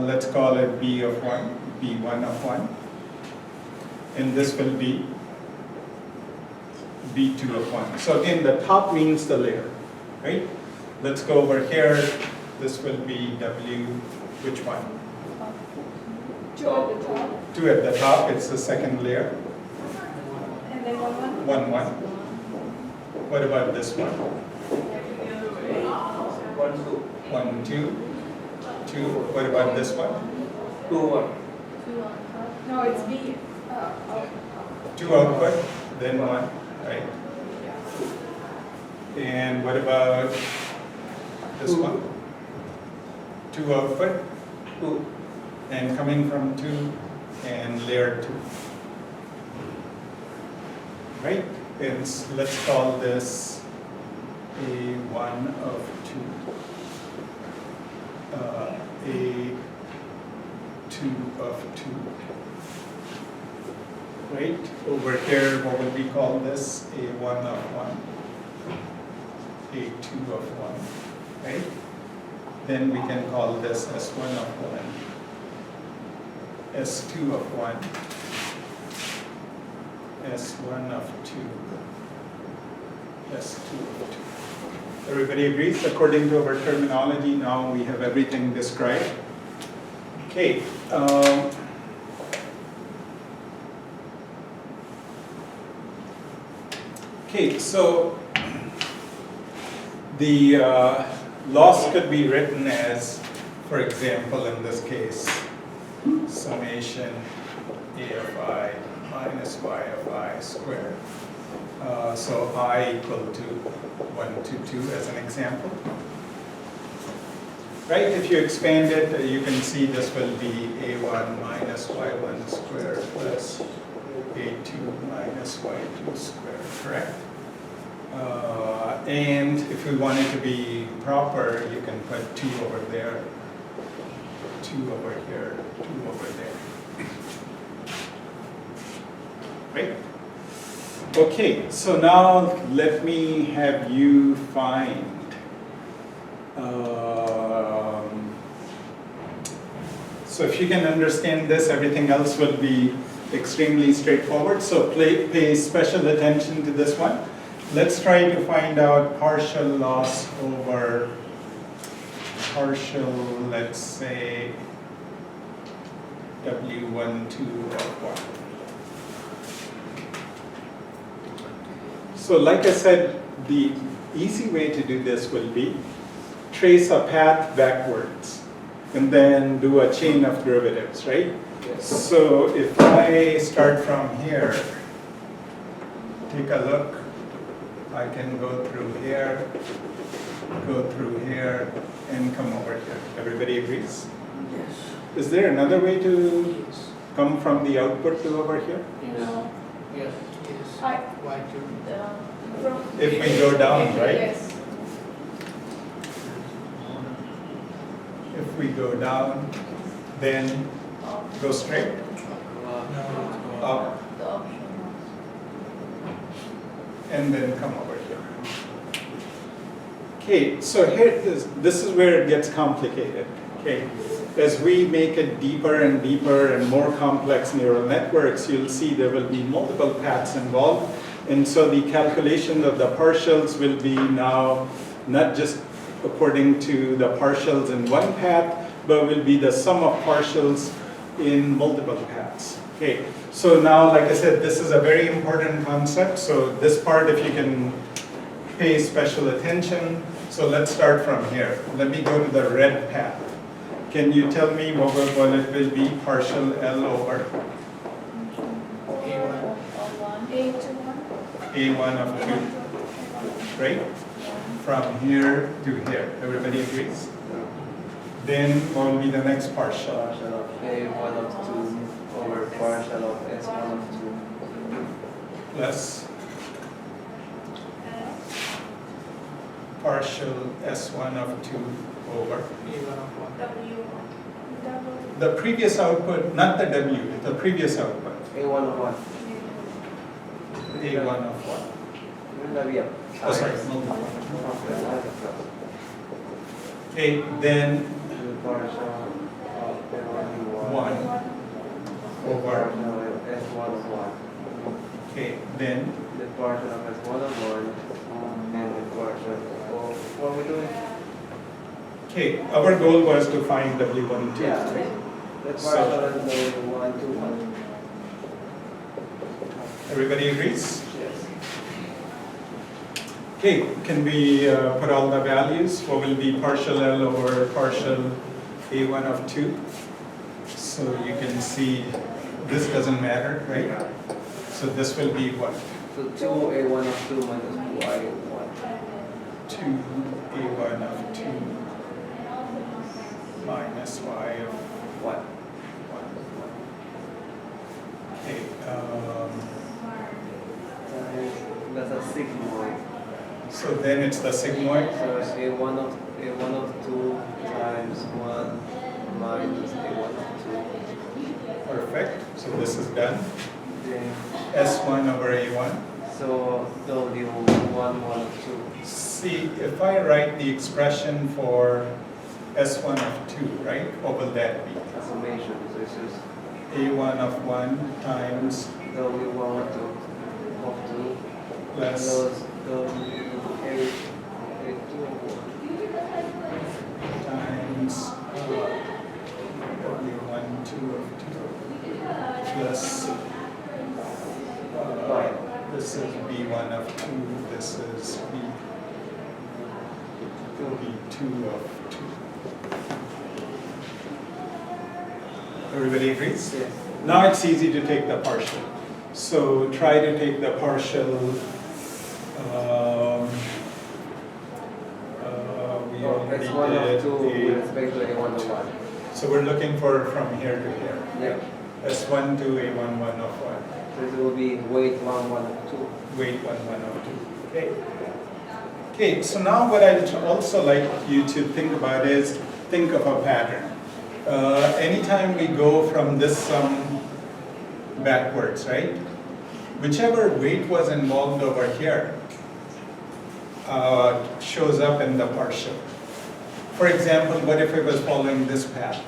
let's call it B of 1, B1 of 1. And this will be B2 of 1. So again, the top means the layer, right? Let's go over here. This will be W, which one? 2 at the top. 2 at the top, it's the second layer. And then 1, 1, 1. What about this one? 1, 2. 1, 2. 2. What about this one? 2, 1. No, it's B. 2 output, then 1, right? And what about this one? 2 output, 2. and coming from 2 and layer 2. Right? And let's call this A1 of 2. A2 of 2. Right? Over here, what will we call this? A1 of 1. A2 of 1. Right? Then we can call this S1 of 1. S2 of 1. S1 of 2. S2 of 2. Everybody agrees? According to our terminology, now we have everything described. Okay. Okay, so the loss could be written as, for example, in this case, summation A of I minus Y of I squared. So I equal to 1 to 2 as an example. Right, if you expand it, you can see this will be A1 minus Y1 squared plus A2 minus Y2 squared, correct? And if we want it to be proper, you can put 2 over there, 2 over here, 2 over there. Right? Okay, so now let me have you find so if you can understand this, everything else will be extremely straightforward. So pay special attention to this one. Let's try to find out partial loss over partial, let's say, W1, 2 of 1. So like I said, the easy way to do this will be trace a path backwards and then do a chain of derivatives, right? Yes. So if I start from here, take a look, I can go through here, and come over here. Everybody agrees? Yes. Is there another way to come from the output to over here? No. Yes. I, Y2. from, If we go down, right? Yes. If we go down, then go straight up, The option. and then come over here. Okay, so here this is where it gets complicated. Okay, as we make it deeper and deeper and more complex neural networks, you'll see there will be multiple paths involved, and so the calculation of the partials will be now not just according to the partials in one path, but will be the sum of partials in multiple paths. Okay, so now, like I said, this is a very important concept. So this part, if you can pay special attention. So let's start from here. Let me go to the red path. Can you tell me what it will be partial L over A1. A1 of 2, right? From here to here. Everybody agrees? Then what will be the next partial? Partial of A1 of 2 over partial of S1 of 2. Plus partial S1 of 2 over A1 of 1. the previous output, not the W, the previous output, A1 of 1. A1 of 1. Oh, sorry, multiply. Okay, then Partial of 1 over, Partial of S1 of 1. okay, then The partial of S1 of 1 and the partial of, what are we doing? okay, our goal was to find W12, Yeah. right? The So- partial is the 1 to 1. Everybody agrees? Yes. Okay, can we put all the values? What will be partial L over partial A1 of 2? So you can see this doesn't matter, right? So this will be what? So 2A1 of 2 minus 2I1. 2A1 of 2 minus Y of 1. 1. Okay, That's a sigmoid. so then it's the sigmoid. So it's A1 of 2 times 1 minus A1 of 2. Perfect. So this is done. Then, S1 over A1. so W1 1 of 2. See, if I write the expression for S1 of 2, right, what will that be? A summation. So it's just A1 of 1 times W1 of 2 plus those A2 of 1. times W1 2 of 2 plus this is B1 of 2, this is B2 of 2. Everybody agrees? Yes. Now it's easy to take the partial. So try to take the partial. We already S1 of did 2 with A. respect to A1 of 1. So we're looking for from here to here. Yeah. S1 to A1 1 of 1. So it will be weight 1 1 of 2. Weight 1 1 of 2. Okay. Okay. So now what I'd also like you to think about is think of a pattern. Anytime we go from this sum backwards, right? Whichever weight was involved over here shows up in the partial. For example, what if it was following this path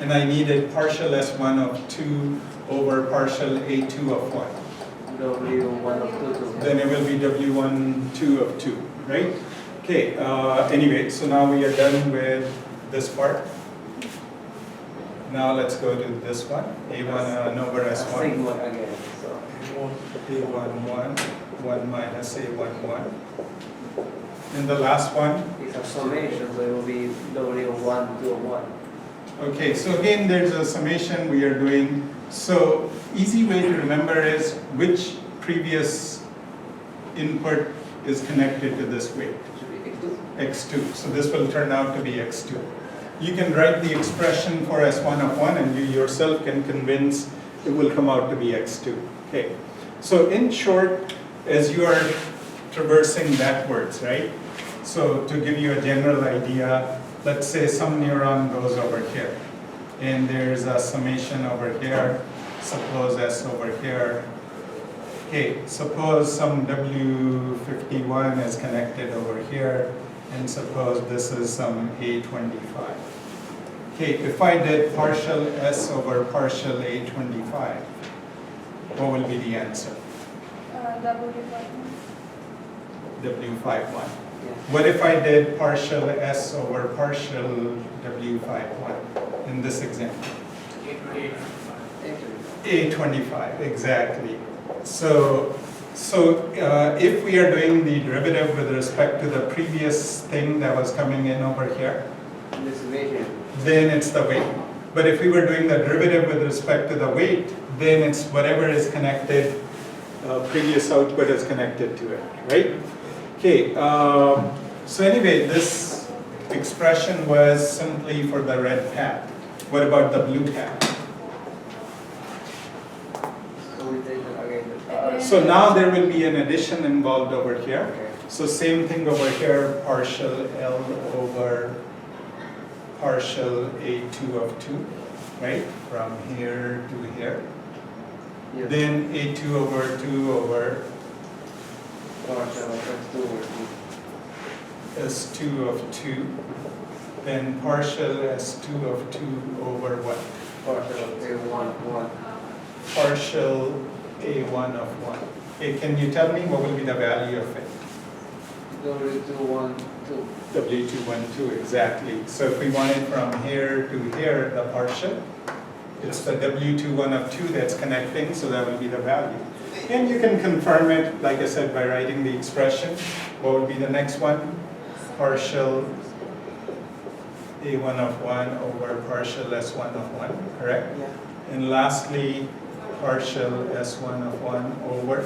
and I needed partial S1 of 2 over partial A2 of 1? W1 of 2 to Then it will be W1 2 of 2, right? Okay, anyway, so now we are done with this part. Now let's go to this one, A1 over S1. sigma again. So A1 1, 1 minus A1 1. And the last one, it's a summation, so it will be W1 2 of 1. okay, so again there's a summation we are doing. So easy way to remember is which previous input is connected to this weight. Should be X2. X2. So this will turn out to be X2. You can write the expression for S1 of 1 and you yourself can convince it will come out to be X2. Okay. So in short, as you are traversing backwards, right? So to give you a general idea, let's say some neuron goes over here. And there's a summation over here. Suppose S over here. Okay, suppose some W51 is connected over here. And suppose this is some A25. Okay, if I did partial S over partial A25, what will be the answer? W51. Yeah. What if I did partial S over partial W51 in this example? A25, exactly. So if we are doing the derivative with respect to the previous thing that was coming in over here, The summation. then it's the weight. But if we were doing the derivative with respect to the weight, then it's whatever is connected, previous output is connected to it, right? Okay, so anyway, this expression was simply for the red path. What about the blue path? So we take it again. So now there will be an addition involved over here. Okay. So same thing over here, partial L over partial A2 of 2, right? From here to here. Yes. Then A2 over 2 over Partial of X2 over 2. S2 of 2. Then partial S2 of 2 over what? partial of A1, 1. Partial A1 of 1. Okay, can you tell me what will be the value of it? W2, 1, 2. W2, 1, 2, exactly. So if we want it from here to here, the partial, it's the W2, 1 of 2 that's connecting, so that will be the value. And you can confirm it, like I said, by writing the expression. What would be the next one? Partial A1 of 1 over partial S1 of 1, correct? Yeah. And lastly, partial S1 of 1 over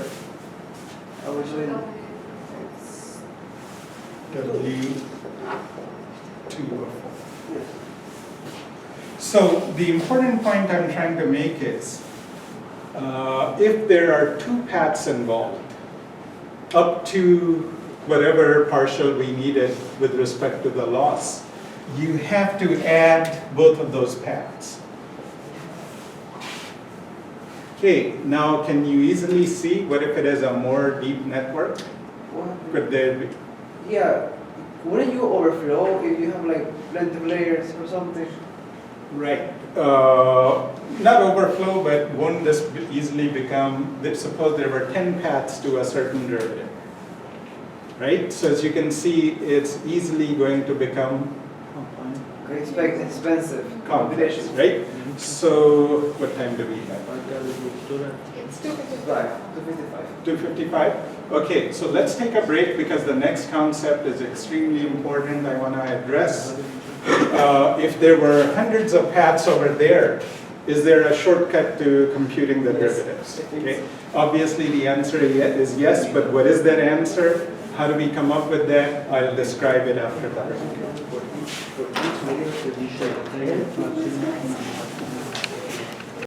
I was doing W2 of 4. yes. So the important point I'm trying to make is, if there are two paths involved, up to whatever partial we needed with respect to the loss, you have to add both of those paths. Okay, now can you easily see what if it is a more deep network? What? Could there be? Yeah. Wouldn't you overflow if you have like plenty of layers or something? Right. Not overflow, but won't this easily become, suppose there were 10 paths to a certain derivative, right? So as you can see, it's easily going to become Okay, expect expensive complex, combinations. right? So what time do we have? It's 255. Right, 255. 2:55? Okay, so let's take a break because the next concept is extremely important I want to address. If there were hundreds of paths over there, is there a shortcut to computing the derivatives? Okay. Obviously the answer is yes, but what is that answer? How do we come up with that? I'll describe it after the break.